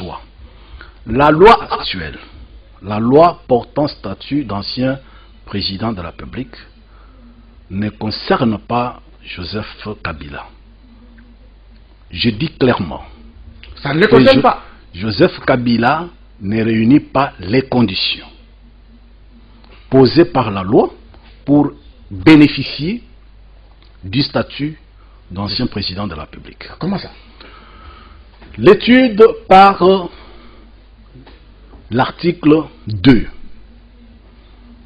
soit, la loi actuelle, la loi portant statut d'ancien président de la République, ne concerne pas Joseph Kabila. Je dis clairement. Ça ne le concerne pas. Joseph Kabila ne réunit pas les conditions posées par la loi pour bénéficier du statut d'ancien président de la République. Comment ça? L'étude par l'article 2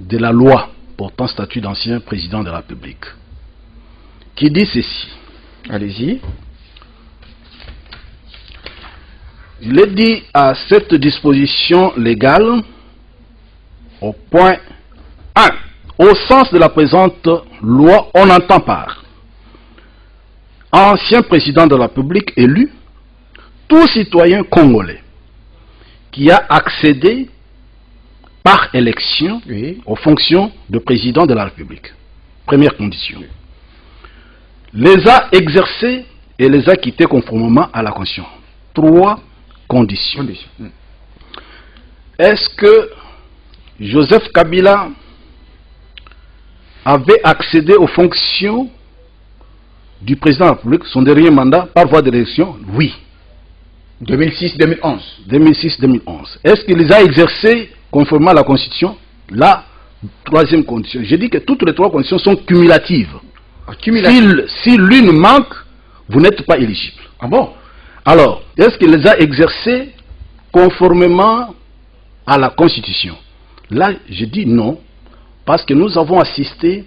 de la loi portant statut d'ancien président de la République, qui dit ceci. Allez-y. Il est dit à cette disposition légale, au point 1, au sens de la présente loi, on entend par ancien président de la République élu, tout citoyen congolais qui a accédé par élection aux fonctions de président de la République. Première condition. Les a exercés et les a quittés conformément à la Constitution. 3 conditions. Est-ce que Joseph Kabila avait accédé aux fonctions du président de la République, son dernier mandat, par voie d'élection? Oui. 2006-2011. 2006-2011. Est-ce qu'il les a exercés conformément à la Constitution? La 3e condition. J'ai dit que toutes les 3 conditions sont cumulatives. Si l'une manque, vous n'êtes pas éligible. Ah bon? Alors, est-ce qu'il les a exercés conformément à la Constitution? Là, je dis non, parce que nous avons assisté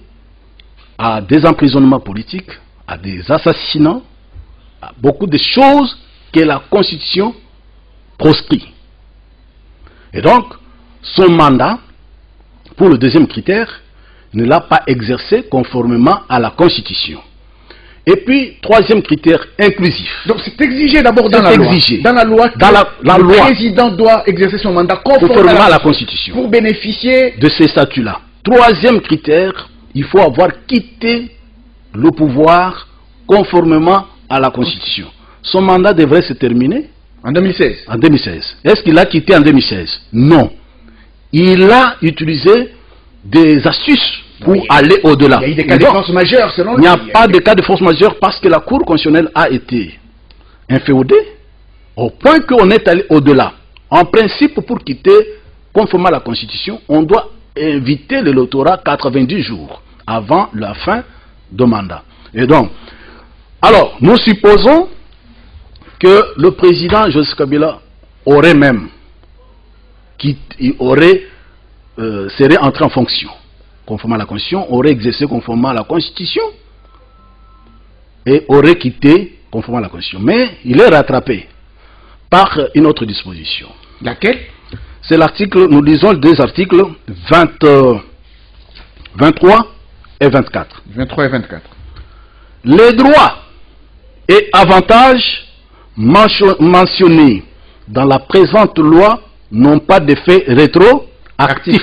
à des emprisonnements politiques, à des assassinats, à beaucoup de choses que la Constitution proscrit. Et donc, son mandat, pour le 2e critère, ne l'a pas exercé conformément à la Constitution. Et puis, 3e critère, inclusif. Donc c'est exigé d'abord dans la loi. Dans la loi, le président doit exercer son mandat conformément à la Constitution pour bénéficier de ces statuts-là. 3e critère, il faut avoir quitté le pouvoir conformément à la Constitution. Son mandat devrait se terminer en 2016. En 2016. Est-ce qu'il a quitté en 2016? Non. Il a utilisé des astuces pour aller au-delà. Il y a eu des cas de force majeure selon lui. Il n'y a pas de cas de force majeure parce que la Cour constitutionnelle a été inféodée au point qu'on est allé au-delà. En principe, pour quitter conformément à la Constitution, on doit inviter l'électorat 90 jours avant la fin de mandat. Et donc, alors, nous supposons que le président Joseph Kabila aurait même serait entré en fonction conformément à la Constitution, aurait exercé conformément à la Constitution et aurait quitté conformément à la Constitution. Mais il est rattrapé par une autre disposition. Laquelle? C'est l'article, nous lisons les 2 articles 23 et 24. 23 et 24. Les droits et avantages mentionnés dans la présente loi n'ont pas d'effet rétroactif.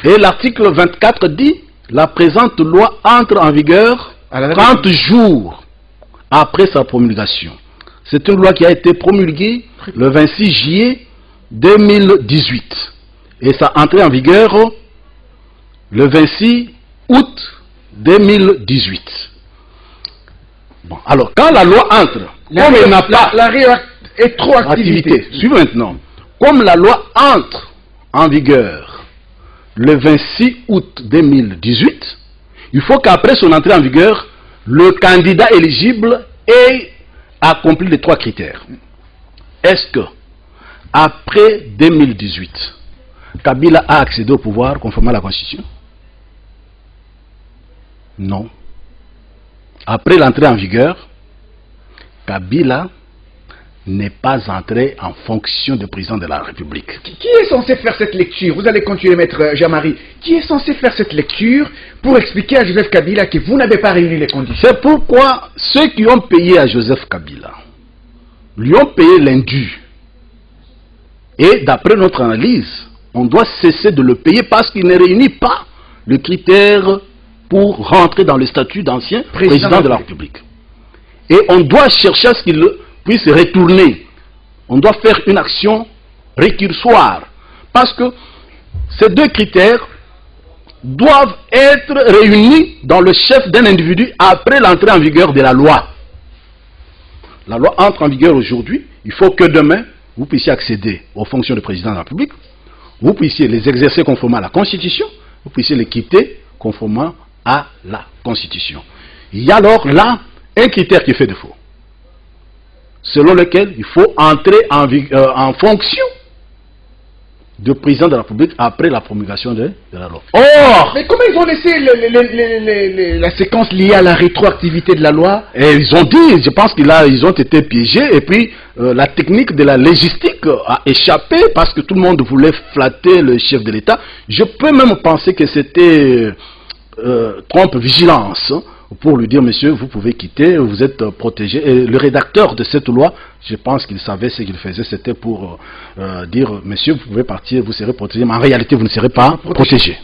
Et l'article 24 dit la présente loi entre en vigueur 30 jours après sa promulgation. C'est une loi qui a été promulguée le 26 juillet 2018. Et ça a entré en vigueur le 26 août 2018. Bon, alors, quand la loi entre, comme elle n'a pas la rétroactivité. Suivez maintenant. Comme la loi entre en vigueur le 26 août 2018, il faut qu'après son entrée en vigueur, le candidat éligible ait accompli les 3 critères. Est-ce que, après 2018, Kabila a accédé au pouvoir conformément à la Constitution? Non. Après l'entrée en vigueur, Kabila n'est pas entré en fonction de président de la République. Qui est censé faire cette lecture? Vous allez continuer, maître Jean-Marie. Qui est censé faire cette lecture pour expliquer à Joseph Kabila que vous n'avez pas réuni les conditions? C'est pourquoi ceux qui ont payé à Joseph Kabila lui ont payé l'indu. Et d'après notre analyse, on doit cesser de le payer parce qu'il ne réunit pas le critère pour rentrer dans le statut d'ancien président de la République. Et on doit chercher à ce qu'il puisse retourner. On doit faire une action récursoire. Parce que ces deux critères doivent être réunis dans le chef d'un individu après l'entrée en vigueur de la loi. La loi entre en vigueur aujourd'hui, il faut que demain, vous puissiez accéder aux fonctions de président de la République, vous puissiez les exercer conformément à la Constitution, vous puissiez les quitter conformément à la Constitution. Il y a alors là un critère qui fait défaut, selon lequel il faut entrer en fonction de président de la République après la promulgation de la loi. Or, mais comment ils ont laissé la séquence liée à la rétroactivité de la loi? Et ils ont dit, je pense qu'ils ont été piégés, et puis la technique de la légistique a échappé parce que tout le monde voulait flatter le chef de l'État. Je peux même penser que c'était trompe-vigilance pour lui dire, monsieur, vous pouvez quitter, vous êtes protégé. Et le rédacteur de cette loi, je pense qu'il savait ce qu'il faisait, c'était pour dire, monsieur, vous pouvez partir, vous serez protégé, mais en réalité, vous ne serez pas protégé.